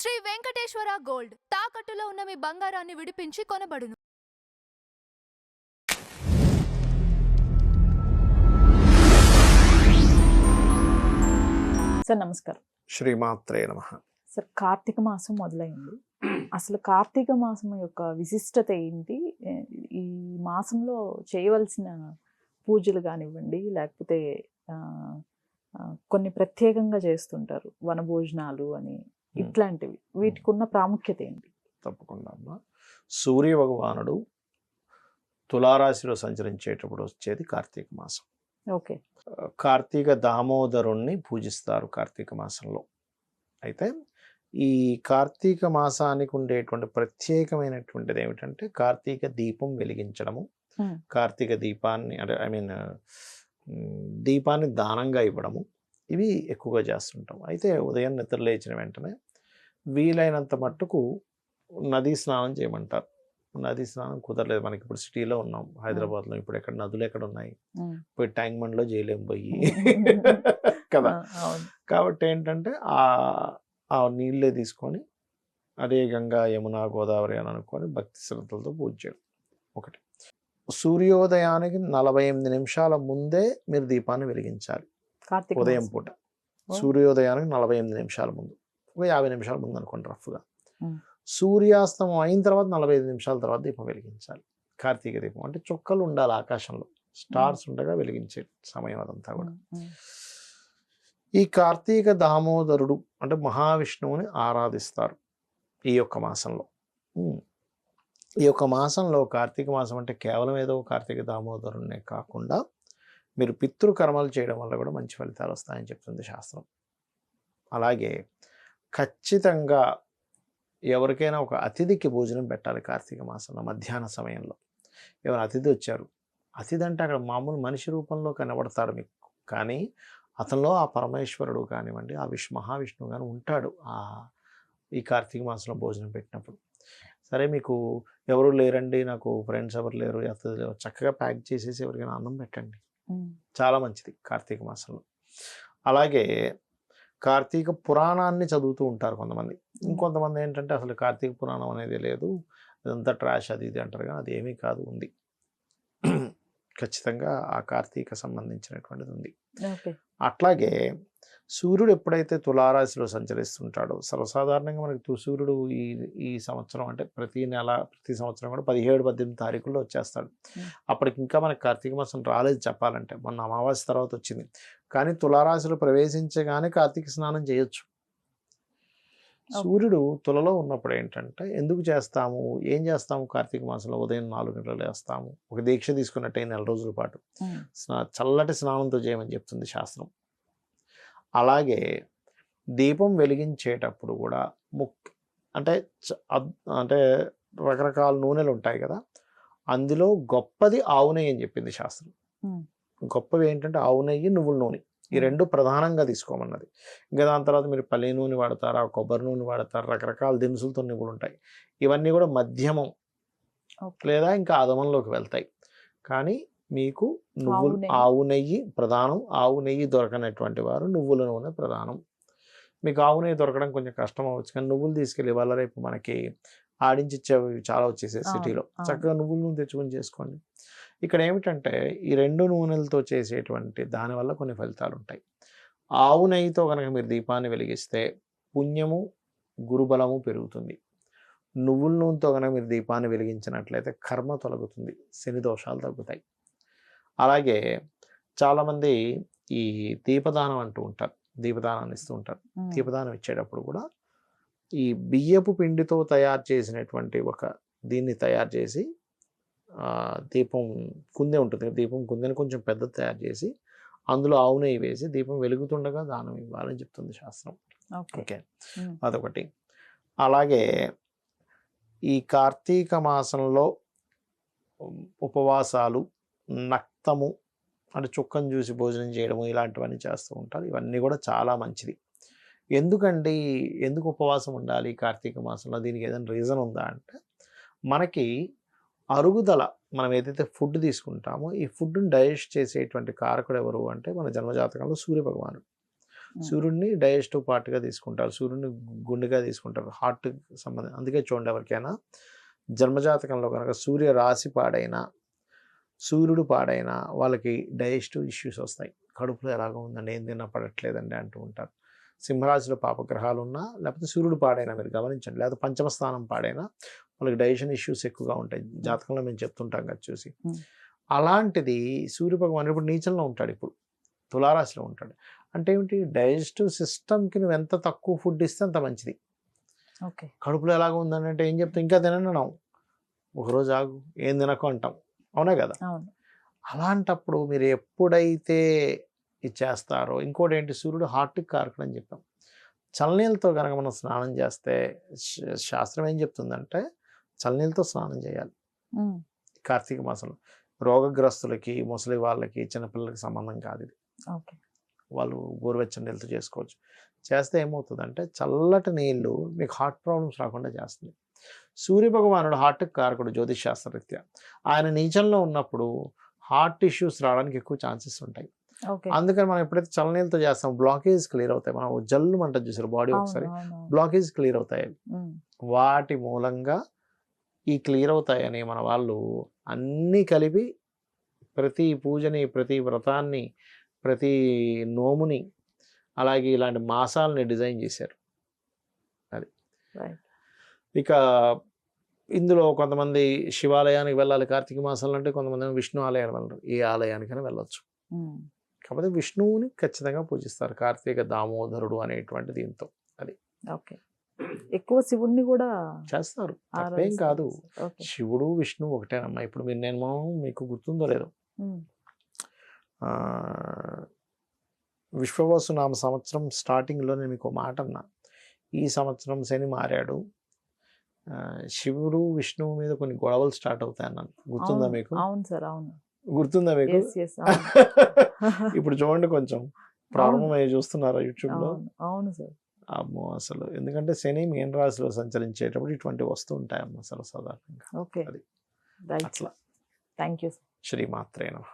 Shri Venkateswara gold తాకట్టులో ఉన్న మీ బంగారాన్ని విడిపించి కొనబడును. సార్ నమస్కారం. శ్రీమాత్రే నమః. సార్ కార్తీక మాసం మొదలైంది. అసలు కార్తీక మాసం యొక్క విశిష్టత ఏంటి? ఈ మాసంలో చేయవలసిన పూజలు కానివ్వండి, లేకపోతే కొన్ని ప్రత్యేకంగా చేస్తుంటారు, వనభోజనాలు అని, ఇట్లాంటివి. వీటికి ఉన్న ప్రాముఖ్యత ఏంటి? తప్పకుండా అమ్మా. సూర్య భగవానుడు తులారాశిలో సంచరించేటప్పుడు వచ్చేది కార్తీక మాసం. ఓకే. కార్తీక దామోదరుణ్ణి పూజిస్తారు కార్తీక మాసంలో. అయితే ఈ కార్తీక మాసానికి ఉండేటువంటి ప్రత్యేకమైనటువంటిది ఏమిటంటే కార్తీక దీపం వెలిగించడము, కార్తీక దీపాన్ని అంటే దీపాన్ని దానంగా ఇవ్వడము, ఇవి ఎక్కువగా చేస్తుంటాం. అయితే ఉదయం నిద్ర లేచిన వెంటనే వీలైనంత మట్టుకు నదీ స్నానం చేయమంటారు. నదీ స్నానం కుదరలేదు, మనకి ఇప్పుడు సిటీలో ఉన్నాం, హైదరాబాద్లో. ఇప్పుడు ఎక్కడ నదులు ఎక్కడ ఉన్నాయి? పోయి ట్యాంక్ బండ్లో చేయలేము పోయి కదా. కాబట్టి ఏంటంటే ఆ నీళ్ళే తీసుకొని అదే గంగా యమున గోదావరి అని అనుకొని భక్తి శ్రద్ధలతో పూజ చేయడం ఒకటి. సూర్యోదయానికి 48 నిమిషాల ముందే మీరు దీపాన్ని వెలిగించాలి. ఉదయం పూట సూర్యోదయానికి 48 నిమిషాల ముందు, ఒక 50 నిమిషాల ముందు అనుకోండి రఫ్గా. సూర్యాస్తమం అయిన తర్వాత 45 నిమిషాల తర్వాత దీపం వెలిగించాలి. కార్తీక దీపం అంటే చుక్కలు ఉండాలి ఆకాశంలో, స్టార్స్ ఉండగా వెలిగించే సమయం అదంతా కూడా. ఈ కార్తీక దామోదరుడు అంటే మహావిష్ణువుని ఆరాధిస్తారు ఈ యొక్క మాసంలో. ఈ యొక్క మాసంలో కార్తీక మాసం అంటే కేవలం ఏదో కార్తీక దామోదరునే కాకుండా మీరు పితృకర్మలు చేయడం వల్ల కూడా మంచి ఫలితాలు వస్తాయని చెప్తుంది శాస్త్రం. అలాగే ఖచ్చితంగా ఎవరికైనా ఒక అతిథికి భోజనం పెట్టాలి కార్తీక మాసంలో మధ్యాహ్న సమయంలో. ఎవరైనా అతిథి వచ్చారు, అతిథి అంటే అక్కడ మామూలు మనిషి రూపంలో కనబడతాడు మీకు, కానీ అతనిలో ఆ పరమేశ్వరుడు కానివ్వండి, ఆ మహావిష్ణువు కానీ ఉంటాడు ఈ కార్తీక మాసంలో భోజనం పెట్టినప్పుడు. సరే మీకు ఎవరు లేరండి, నాకు ఫ్రెండ్స్ ఎవరు లేరు, అతిథి లేరు, చక్కగా ప్యాక్ చేసేసి ఎవరికైనా అన్నం పెట్టండి, చాలా మంచిది కార్తీక మాసంలో. అలాగే కార్తీక పురాణాన్ని చదువుతూ ఉంటారు కొంతమంది. ఇంకొంతమంది ఏంటంటే అసలు కార్తీక పురాణం అనేది లేదు, ఇదంతా ట్రాష్ అది ఇది అంటారు, కానీ అది ఏమీ కాదు, ఉంది. ఖచ్చితంగా ఆ కార్తీక సంబంధించినటువంటిది ఉంది. అట్లాగే సూర్యుడు ఎప్పుడైతే తులారాశిలో సంచరిస్తుంటాడో, సర్వసాధారణంగా మనకి సూర్యుడు ఈ సంవత్సరం అంటే ప్రతి సంవత్సరం కూడా 17-18 తారీఖుల్లో వచ్చేస్తాడు. అప్పటికి ఇంకా మనకి కార్తీక మాసం రాలేదు చెప్పాలంటే, మొన్న అమావాస్య తర్వాత వచ్చింది. కానీ తులారాశిలో ప్రవేశించగానే కార్తీక స్నానం చేయొచ్చు. సూర్యుడు తులలో ఉన్నప్పుడు ఏంటంటే ఎందుకు చేస్తాము, ఏం చేస్తాము కార్తీక మాసంలో? ఉదయం 4 గంటలు వేస్తాము, ఒక దీక్ష తీసుకున్నట్టే 4 రోజుల పాటు చల్లటి స్నానంతో చేయమని చెప్తుంది శాస్త్రం. అలాగే దీపం వెలిగించేటప్పుడు కూడా అంటే రకరకాల నూనెలు ఉంటాయి కదా, అందులో గొప్పది ఆవు నెయ్యి అని చెప్పింది శాస్త్రం. గొప్పవి ఏంటంటే ఆవు నెయ్యి, నువ్వుల నూనె, ఈ రెండు ప్రధానంగా తీసుకోమన్నది. ఇంకా దాని తర్వాత మీరు పల్లి నూనె వాడతారా, కొబ్బరి నూనె వాడతారు, రకరకాల దినుసులతో నువ్వులు ఉంటాయి. ఇవన్నీ కూడా మధ్యమం లేదా ఇంకా అధమంలోకి వెళ్తాయి. కానీ మీకు ఆవు నెయ్యి ప్రధానం. ఆవు నెయ్యి దొరకనటువంటి వారు నువ్వుల నూనె ప్రధానం. మీకు ఆవు నెయ్యి దొరకడం కొంచెం కష్టం అవ్వచ్చు, కానీ నువ్వులు తీసుకెళ్ళి వాళ్ళ రేపు మనకి ఆడించి ఇచ్చేవి చాలా వచ్చేసాయి సిటీలో, చక్కగా నువ్వుల నూనె తెచ్చుకొని చేసుకోండి. ఇక్కడ ఏమిటంటే ఈ 2 నూనెలతో చేసేటువంటి దానివల్ల కొన్ని ఫలితాలు ఉంటాయి. ఆవు నెయ్యితో కనుక మీరు దీపాన్ని వెలిగిస్తే పుణ్యము, గురుబలము పెరుగుతుంది. నువ్వుల నూనెతో కనుక మీరు దీపాన్ని వెలిగించినట్లయితే కర్మ తొలగుతుంది, శని దోషాలు తగ్గుతాయి. అలాగే చాలామంది ఈ దీపదానం అంటూ ఉంటారు, దీపదానాన్ని ఇస్తూ ఉంటారు. దీపదానం ఇచ్చేటప్పుడు కూడా ఈ బియ్యపు పిండితో తయారు చేసినటువంటి ఒక దీన్ని తయారు చేసి, దీపం కుందె ఉంటుంది, దీపం కుందెని కొంచెం పెద్ద తయారు చేసి అందులో ఆవు నెయ్యి వేసి దీపం వెలుగుతుండగా దానం ఇవ్వాలని చెప్తుంది శాస్త్రం. ఓకే, అదొకటి. అలాగే ఈ కార్తీక మాసంలో ఉపవాసాలు, నక్తము అంటే చుక్కను చూసి భోజనం చేయడము, ఇలాంటివన్నీ చేస్తూ ఉంటారు. ఇవన్నీ కూడా చాలా మంచిది. ఎందుకండి, ఎందుకు ఉపవాసం ఉండాలి కార్తీక మాసంలో? దీనికి ఏదైనా రీజన్ ఉందా అంటే, మనకి అరుగుదల, మనం ఏదైతే ఫుడ్ తీసుకుంటామో ఈ ఫుడ్ని డైజెస్ట్ చేసేటువంటి కారకుడు ఎవరు అంటే మన జన్మజాతకంలో సూర్యభగవానుడు. సూర్యుడిని డైజెస్టివ్ పార్ట్గా తీసుకుంటారు, సూర్యుడిని గుండెగా తీసుకుంటారు, హార్ట్ సంబంధం. అందుకే చూడండి, ఎవరికైనా జన్మజాతకంలో కనుక సూర్య రాశి పాడైనా, సూర్యుడు పాడైనా వాళ్ళకి డైజెస్టివ్ ఇష్యూస్ వస్తాయి. కడుపులో ఎలాగో ఉందండి, ఏం తిన్నా పడట్లేదండి అంటూ ఉంటారు. సింహరాశిలో పాపగ్రహాలు ఉన్నా, లేకపోతే సూర్యుడు పాడైనా మీరు గమనించండి, లేకపోతే పంచమ స్థానం పాడైనా వాళ్ళకి డైజెషన్ ఇష్యూస్ ఎక్కువగా ఉంటాయి. జాతకంలో మేము చెప్తుంటాం కదా చూసి. అలాంటిది సూర్యభగవానుడు ఇప్పుడు నీచంలో ఉంటాడు, ఇప్పుడు తులారాశిలో ఉంటాడు. అంటే ఏమిటి, డైజెస్టివ్ సిస్టమ్కి నువ్వు ఎంత తక్కువ ఫుడ్ ఇస్తే అంత మంచిది. ఓకే. కడుపులో ఎలాగ ఉందని అంటే ఏం చెప్తాం, ఇంకా తినను అన్నావు, ఒకరోజు ఆగు, ఏం తినకు అంటాం, అవునా కదా. అవును. అలాంటప్పుడు మీరు ఎప్పుడైతే ఇది చేస్తారో, ఇంకోటి ఏంటి, సూర్యుడు హార్ట్కి కారకుడు అని చెప్పాం. చల్లనీళ్ళతో కనుక మనం స్నానం చేస్తే శాస్త్రం ఏం చెప్తుందంటే చల్లనీళ్ళతో స్నానం చేయాలి కార్తీక మాసంలో. రోగగ్రస్తులకి, ముసలి వాళ్ళకి, చిన్నపిల్లలకి సంబంధం కాదు ఇది. ఓకే. వాళ్ళు గోరువెచ్చని నీళ్ళతో చేసుకోవచ్చు. చేస్తే ఏమవుతుందంటే చల్లటి నీళ్ళు మీకు హార్ట్ ప్రాబ్లమ్స్ రాకుండా చేస్తుంది. సూర్యభగవానుడు హార్ట్కి కారకుడు జ్యోతిష్ శాస్త్రరీత్యా. ఆయన నీచంలో ఉన్నప్పుడు హార్ట్ ఇష్యూస్ రావడానికి ఎక్కువ ఛాన్సెస్ ఉంటాయి. అందుకని మనం ఎప్పుడైతే చల్లనీళ్ళతో చేస్తాం బ్లాకేజ్ క్లియర్ అవుతాయి. మనం జల్లు మంట చూసారు బాడీ ఒకసారి, బ్లాకేజ్ క్లియర్ అవుతాయి. వాటి మూలంగా ఈ క్లియర్ అవుతాయని మన వాళ్ళు అన్నీ కలిపి ప్రతి పూజని, ప్రతి వ్రతాన్ని, ప్రతి నోముని, అలాగే ఇలాంటి మాసాలని డిజైన్ చేశారు. అది ఇక ఇందులో కొంతమంది శివాలయానికి వెళ్ళాలి కార్తీక మాసంలో అంటే, కొంతమంది విష్ణు ఆలయానికి వెళ్ళరు. ఏ ఆలయానికైనా వెళ్ళొచ్చు. కాకపోతే విష్ణువుని ఖచ్చితంగా పూజిస్తారు కార్తీక దామోదరుడు అనేటువంటి దీంతో. అది ఓకే. ఎక్కువ శివుడిని కూడా చేస్తారు, తప్పేం కాదు. శివుడు విష్ణువు ఒకటేనమ్మా. ఇప్పుడు నేను మీకు గుర్తుందో లేదో, విశ్వవసు నామ సంవత్సరం స్టార్టింగ్లో నేను మీకు మాట అన్నా, ఈ సంవత్సరం శని మారాడు, శివుడు విష్ణువు మీద కొన్ని గొడవలు స్టార్ట్ అవుతాయి అన్నాను. గుర్తుందా మీకు? అవును సార్, అవును. గుర్తుందా మీకు? ఇప్పుడు చూడండి, కొంచెం ప్రారంభమయ్యి చూస్తున్నారా యూట్యూబ్లో? అవును సార్. అమ్మో అసలు, ఎందుకంటే శని మీన రాశిలో సంచరించేటప్పుడు ఇటువంటి వస్తూ ఉంటాయమ్మ అసలు సాధారణంగా. ఓకే. అది అట్లా. Thank you. శ్రీమాత్రే నమః.